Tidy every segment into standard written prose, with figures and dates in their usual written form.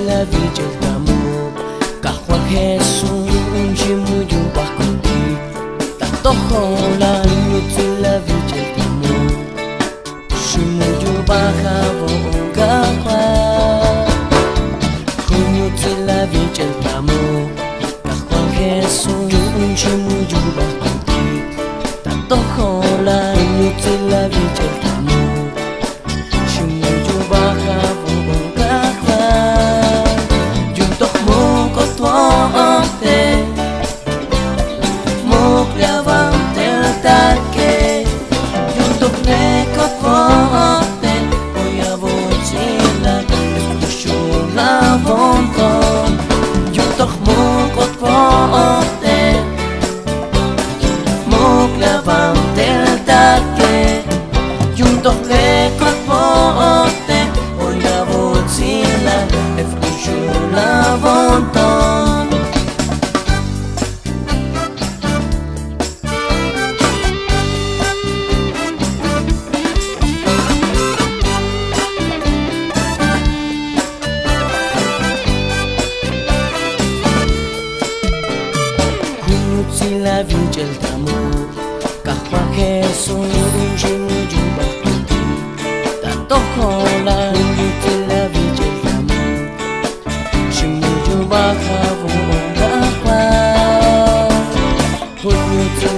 La villa del amor, cajo a Jesús, un chimuyo bajo ti. Tanto jola, la villa del amor, chimuyo baja boca. La villa del amor, cajo a Jesús, un chimuyo bajo ti. Tanto jola, la villa del amor, chimuyo baja boca. La villa del amor, cajo a Jesús, un chimuyo bajo ti. Tanto jola, la villa del amor, chimuyo baja boca.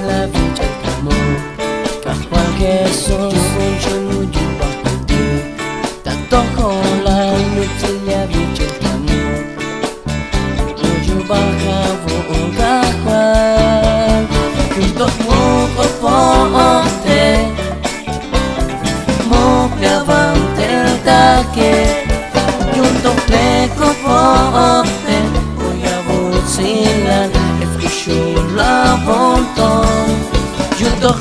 La villa del amor, cajo a Jesús, un chimuyo bajo ti. Tanto jola, la villa del amor, chimuyo baja boca. Juntos pote, mo levante el taque. Juntos pote, voy a bolsilar, escucho la montón. Juntos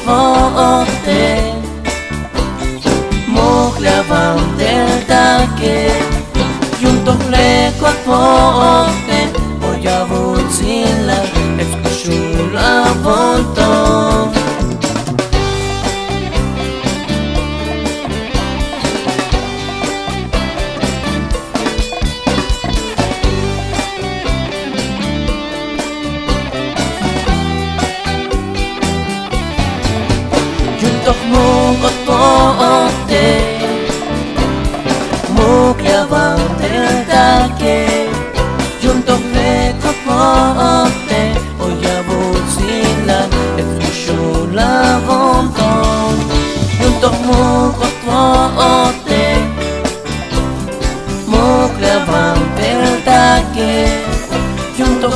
pote, mo levante el taque. Juntos pote, voy a bolsilar, escucho la montón. Juntos pote, mo levante el taque. Juntos pote, voy a bolsilar, escucho la montón. Juntos pote, mo levante el taque. Juntos